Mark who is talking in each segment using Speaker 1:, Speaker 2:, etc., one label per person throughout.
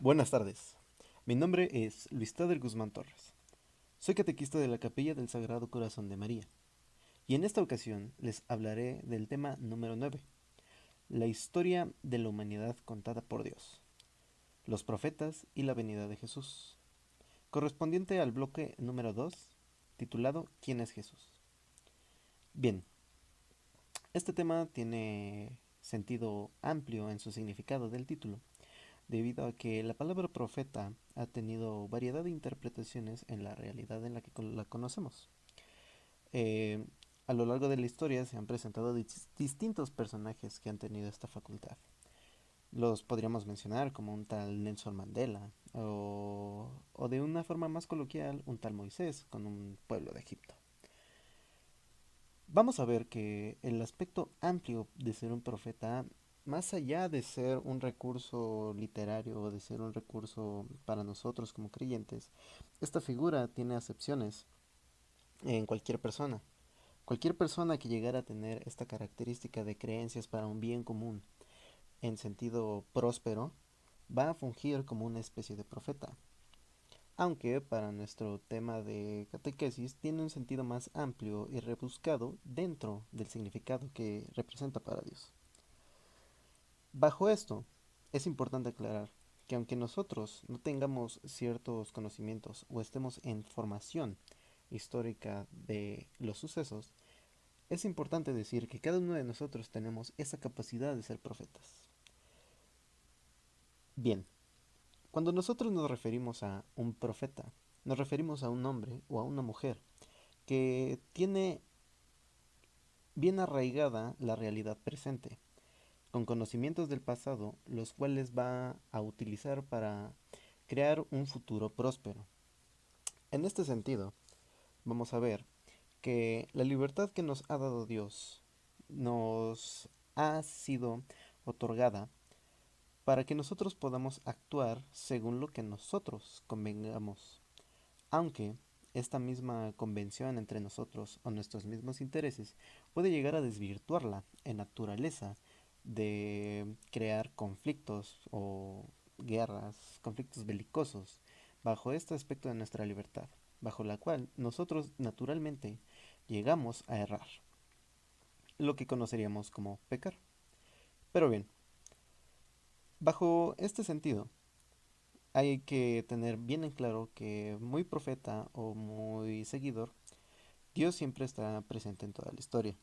Speaker 1: Buenas tardes. Mi nombre es Luis Tader Guzmán Torres. Soy catequista de la Capilla del Sagrado Corazón de María. Y en esta ocasión les hablaré del tema número 9, la historia de la humanidad contada por Dios, los profetas y la venida de Jesús, correspondiente al bloque número 2, titulado ¿Quién es Jesús? Bien, este tema tiene sentido amplio en su significado del título, debido a que la palabra profeta ha tenido variedad de interpretaciones en la realidad en la que la conocemos. Eh, a lo largo de la historia se han presentado distintos personajes que han tenido esta facultad. Los podríamos mencionar como un tal Nelson Mandela o de una forma más coloquial un tal Moisés con un pueblo de Egipto. Vamos a ver que el aspecto amplio de ser un profeta, más allá de ser un recurso literario o de ser un recurso para nosotros como creyentes, esta figura tiene acepciones en cualquier persona. Cualquier persona que llegara a tener esta característica de creencias para un bien común en sentido próspero, va a fungir como una especie de profeta. Aunque para nuestro tema de catequesis tiene un sentido más amplio y rebuscado dentro del significado que representa para Dios. Bajo esto, es importante aclarar que aunque nosotros no tengamos ciertos conocimientos o estemos en formación histórica de los sucesos, es importante decir que cada uno de nosotros tenemos esa capacidad de ser profetas. Bien, cuando nosotros nos referimos a un profeta, nos referimos a un hombre o a una mujer que tiene bien arraigada la realidad presente, con conocimientos del pasado, los cuales va a utilizar para crear un futuro próspero. En este sentido, vamos a ver que la libertad que nos ha dado Dios nos ha sido otorgada para que nosotros podamos actuar según lo que nosotros convengamos, aunque esta misma convención entre nosotros o nuestros mismos intereses puede llegar a desvirtuarla en naturaleza de crear conflictos o guerras, conflictos belicosos, bajo este aspecto de nuestra libertad, bajo la cual nosotros naturalmente llegamos a errar, lo que conoceríamos como pecar. Pero bien, bajo este sentido, hay que tener bien en claro que muy profeta o muy seguidor, Dios siempre está presente en toda la historia.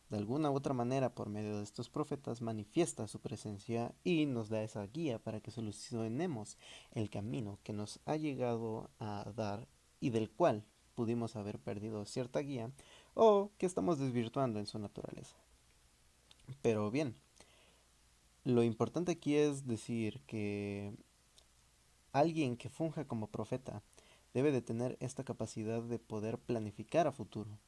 Speaker 1: De alguna u otra manera, por medio de estos profetas, manifiesta su presencia y nos da esa guía para que solucionemos el camino que nos ha llegado a dar y del cual pudimos haber perdido cierta guía o que estamos desvirtuando en su naturaleza. Pero bien, lo importante aquí es decir que alguien que funja como profeta debe de tener esta capacidad de poder planificar a futuro.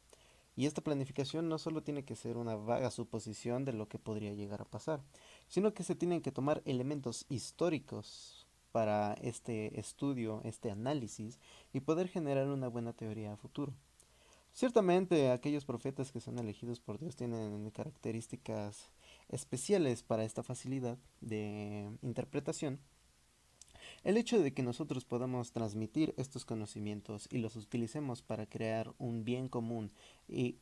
Speaker 1: Y esta planificación no solo tiene que ser una vaga suposición de lo que podría llegar a pasar, sino que se tienen que tomar elementos históricos para este estudio, este análisis y poder generar una buena teoría a futuro. Ciertamente aquellos profetas que son elegidos por Dios tienen características especiales para esta facilidad de interpretación. El hecho de que nosotros podamos transmitir estos conocimientos y los utilicemos para crear un bien común e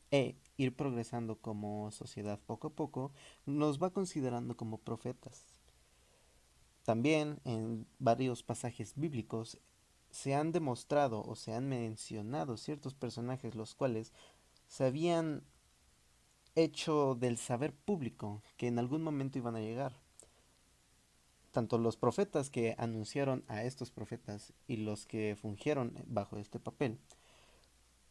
Speaker 1: ir progresando como sociedad poco a poco, nos va considerando como profetas. También en varios pasajes bíblicos se han demostrado o se han mencionado ciertos personajes los cuales se habían hecho del saber público que en algún momento iban a llegar. Tanto los profetas que anunciaron a estos profetas y los que fungieron bajo este papel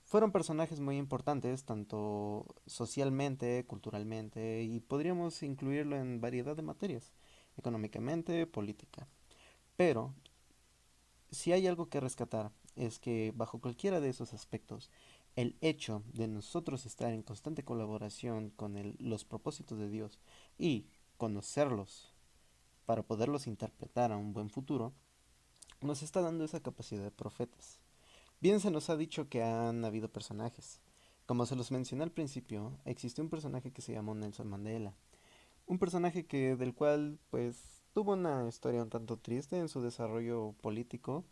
Speaker 1: fueron personajes muy importantes, tanto socialmente, culturalmente, y podríamos incluirlo en variedad de materias, económicamente, política. Pero, si hay algo que rescatar, es que bajo cualquiera de esos aspectos, el hecho de nosotros estar en constante colaboración con los propósitos de Dios y conocerlos para poderlos interpretar a un buen futuro, nos está dando esa capacidad de profetas. Bien se nos ha dicho que han habido personajes. Como se los mencioné al principio, existió un personaje que se llamó Nelson Mandela. Un personaje del cual, pues, tuvo una historia un tanto triste en su desarrollo político,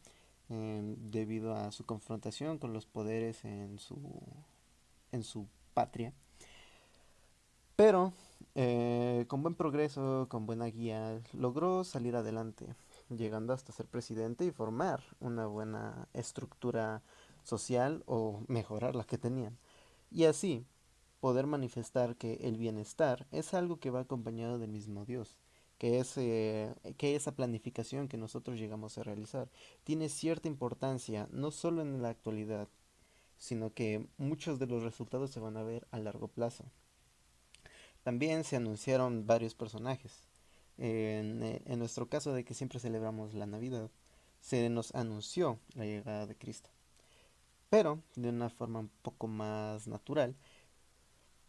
Speaker 1: debido a su confrontación con los poderes en su patria. Pero con buen progreso, con buena guía, logró salir adelante, llegando hasta ser presidente y formar una buena estructura social o mejorar la que tenían. Y así poder manifestar que el bienestar es algo que va acompañado del mismo Dios, que esa planificación que nosotros llegamos a realizar tiene cierta importancia, no solo en la actualidad, sino que muchos de los resultados se van a ver a largo plazo. También se anunciaron varios personajes. En nuestro caso de que siempre celebramos la Navidad, se nos anunció la llegada de Cristo, pero de una forma un poco más natural,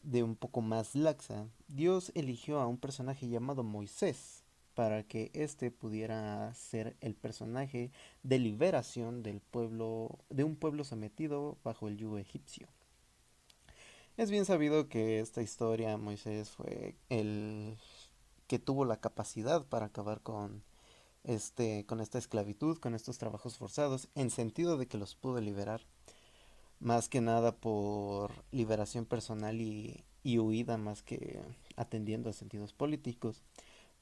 Speaker 1: de un poco más laxa. Dios eligió a un personaje llamado Moisés para que éste pudiera ser el personaje de liberación del pueblo, de un pueblo sometido bajo el yugo egipcio. Es bien sabido que esta historia Moisés fue el que tuvo la capacidad para acabar con esta esclavitud, con estos trabajos forzados, en sentido de que los pudo liberar, más que nada por liberación personal y huida más que atendiendo a sentidos políticos.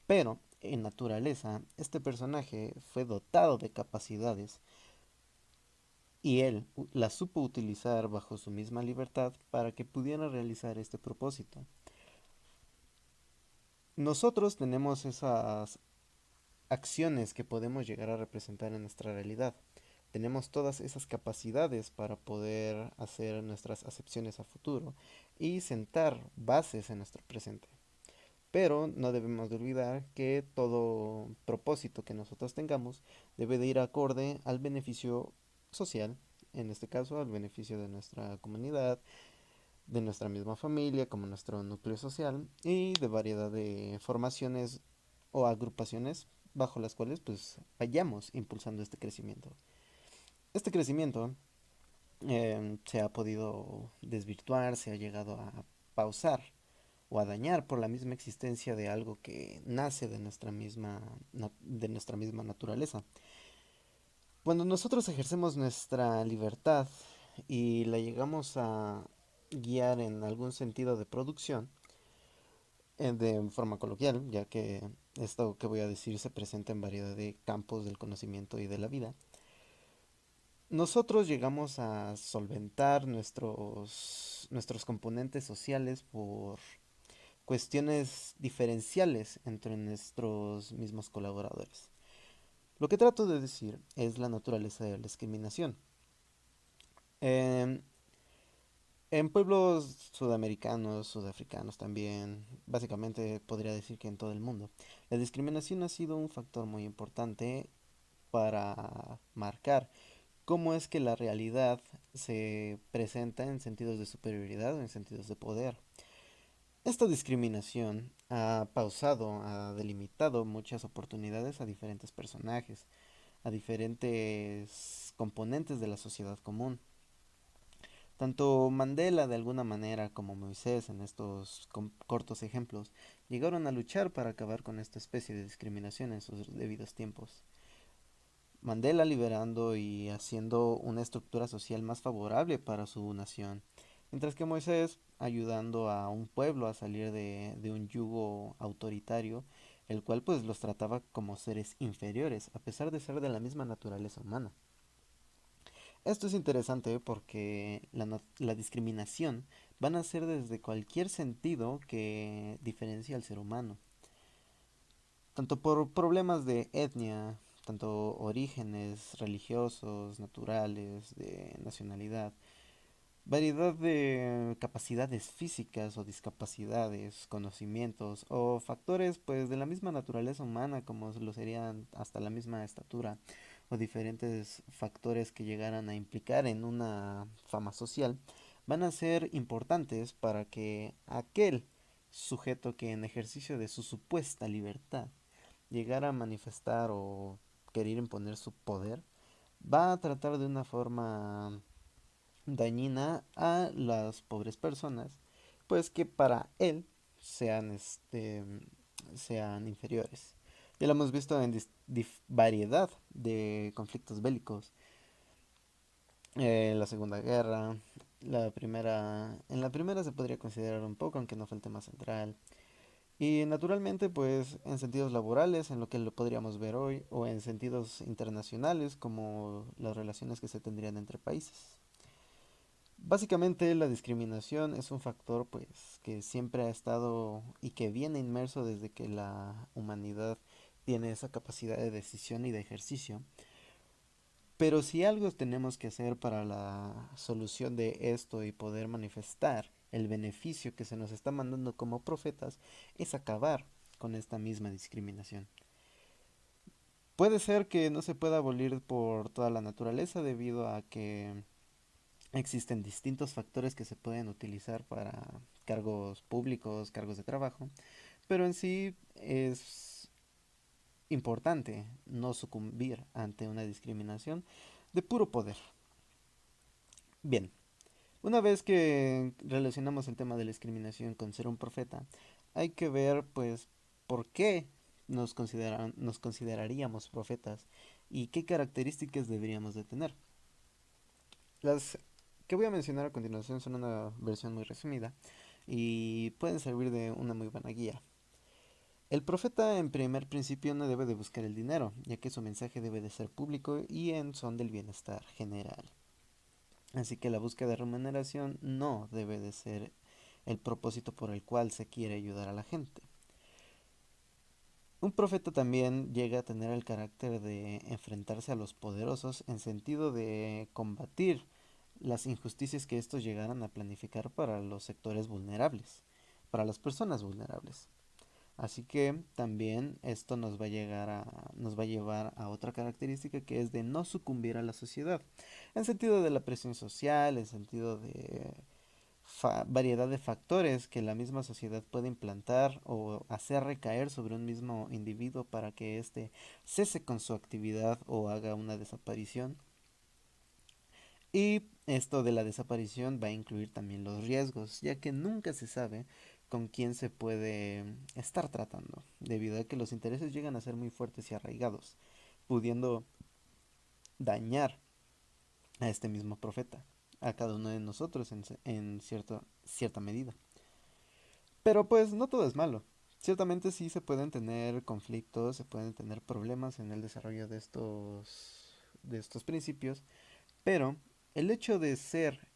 Speaker 1: Pero en naturaleza, este personaje fue dotado de capacidades y él las supo utilizar bajo su misma libertad para que pudiera realizar este propósito. Nosotros tenemos esas acciones que podemos llegar a representar en nuestra realidad. Tenemos todas esas capacidades para poder hacer nuestras acepciones a futuro y sentar bases en nuestro presente. Pero no debemos de olvidar que todo propósito que nosotros tengamos debe de ir acorde al beneficio social, en este caso al beneficio de nuestra comunidad, de nuestra misma familia, como nuestro núcleo social y de variedad de formaciones o agrupaciones bajo las cuales pues vayamos impulsando este crecimiento. Este crecimiento se ha podido desvirtuar, se ha llegado a pausar o a dañar por la misma existencia de algo que nace de nuestra misma naturaleza. Cuando nosotros ejercemos nuestra libertad y la llegamos a guiar en algún sentido de producción, de forma coloquial, ya que esto que voy a decir se presenta en variedad de campos del conocimiento y de la vida, nosotros llegamos a solventar nuestros componentes sociales por cuestiones diferenciales entre nuestros mismos colaboradores. Lo que trato de decir es la naturaleza de la discriminación. En, en pueblos sudamericanos, sudafricanos también, básicamente podría decir que en todo el mundo, la discriminación ha sido un factor muy importante para marcar cómo es que la realidad se presenta en sentidos de superioridad o en sentidos de poder. Esta discriminación ha pausado, ha delimitado muchas oportunidades a diferentes personajes, a diferentes componentes de la sociedad común. Tanto Mandela de alguna manera como Moisés en estos cortos ejemplos llegaron a luchar para acabar con esta especie de discriminación en sus debidos tiempos. Mandela liberando y haciendo una estructura social más favorable para su nación, mientras que Moisés ayudando a un pueblo a salir de un yugo autoritario, el cual pues los trataba como seres inferiores, a pesar de ser de la misma naturaleza humana. Esto es interesante porque la discriminación van a ser desde cualquier sentido que diferencia al ser humano, tanto por problemas de etnia, tanto orígenes religiosos, naturales, de nacionalidad, variedad de capacidades físicas o discapacidades, conocimientos o factores pues de la misma naturaleza humana como lo serían hasta la misma estatura o diferentes factores que llegaran a implicar en una fama social van a ser importantes para que aquel sujeto que en ejercicio de su supuesta libertad llegara a manifestar o querer imponer su poder va a tratar de una forma dañina a las pobres personas, pues que para él sean sean inferiores. Ya lo hemos visto en variedad de conflictos bélicos. La Segunda Guerra, en la primera se podría considerar un poco, aunque no fue el tema central. Y naturalmente, pues en sentidos laborales, en lo que lo podríamos ver hoy, o en sentidos internacionales, como las relaciones que se tendrían entre países. Básicamente la discriminación es un factor pues que siempre ha estado y que viene inmerso desde que la humanidad tiene esa capacidad de decisión y de ejercicio. Pero si algo tenemos que hacer para la solución de esto y poder manifestar el beneficio que se nos está mandando como profetas, es acabar con esta misma discriminación. Puede ser que no se pueda abolir por toda la naturaleza debido a que existen distintos factores que se pueden utilizar para cargos públicos, cargos de trabajo, pero en sí es importante no sucumbir ante una discriminación de puro poder. Bien, una vez que relacionamos el tema de la discriminación con ser un profeta, hay que ver pues por qué nos consideraríamos profetas y qué características deberíamos de tener. Las que voy a mencionar a continuación son una versión muy resumida y pueden servir de una muy buena guía. El profeta en primer principio no debe de buscar el dinero, ya que su mensaje debe de ser público y en son del bienestar general. Así que la búsqueda de remuneración no debe de ser el propósito por el cual se quiere ayudar a la gente. Un profeta también llega a tener el carácter de enfrentarse a los poderosos en sentido de combatir las injusticias que estos llegaran a planificar para los sectores vulnerables, para las personas vulnerables. Así que también esto nos va a llevar a otra característica que es de no sucumbir a la sociedad, en sentido de la presión social, en sentido de variedad de factores que la misma sociedad puede implantar o hacer recaer sobre un mismo individuo para que éste cese con su actividad o haga una desaparición. Y esto de la desaparición va a incluir también los riesgos, ya que nunca se sabe con quién se puede estar tratando, debido a que los intereses llegan a ser muy fuertes y arraigados, pudiendo dañar a este mismo profeta, a cada uno de nosotros en cierta medida. Pero pues no todo es malo. Ciertamente sí se pueden tener conflictos, se pueden tener problemas en el desarrollo de estos principios, pero el hecho de ser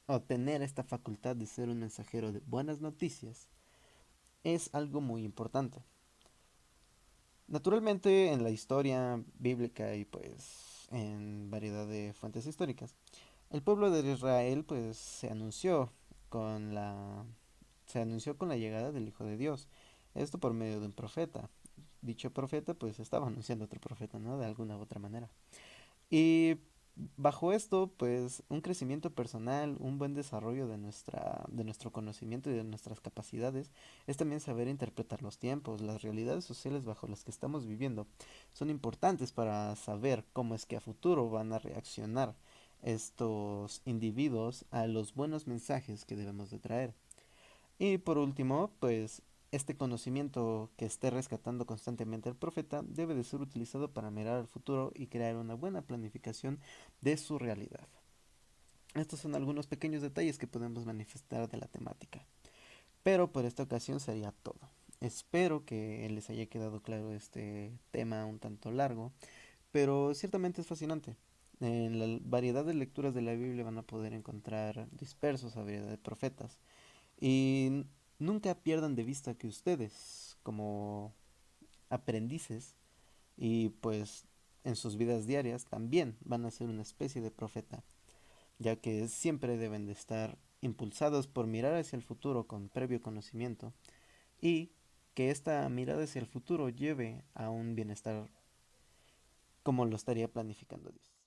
Speaker 1: o tener esta facultad de ser un mensajero de buenas noticias es algo muy importante. Naturalmente en la historia bíblica y pues en variedad de fuentes históricas, el pueblo de Israel pues se anunció con la llegada del Hijo de Dios. Esto por medio de un profeta. Dicho profeta pues estaba anunciando a otro profeta, ¿no? De alguna u otra manera. Y bajo esto, pues un crecimiento personal, un buen desarrollo de nuestro conocimiento y de nuestras capacidades es también saber interpretar los tiempos, las realidades sociales bajo las que estamos viviendo. Son importantes para saber cómo es que a futuro van a reaccionar estos individuos a los buenos mensajes que debemos de traer. Y por último, pues este conocimiento que esté rescatando constantemente el profeta debe de ser utilizado para mirar al futuro y crear una buena planificación de su realidad. Estos son algunos pequeños detalles que podemos manifestar de la temática. Pero por esta ocasión sería todo. Espero que les haya quedado claro este tema un tanto largo, pero ciertamente es fascinante. En la variedad de lecturas de la Biblia van a poder encontrar dispersos a variedad de profetas. Y nunca pierdan de vista que ustedes, como aprendices, y pues en sus vidas diarias también van a ser una especie de profeta, ya que siempre deben de estar impulsados por mirar hacia el futuro con previo conocimiento y que esta mirada hacia el futuro lleve a un bienestar como lo estaría planificando Dios.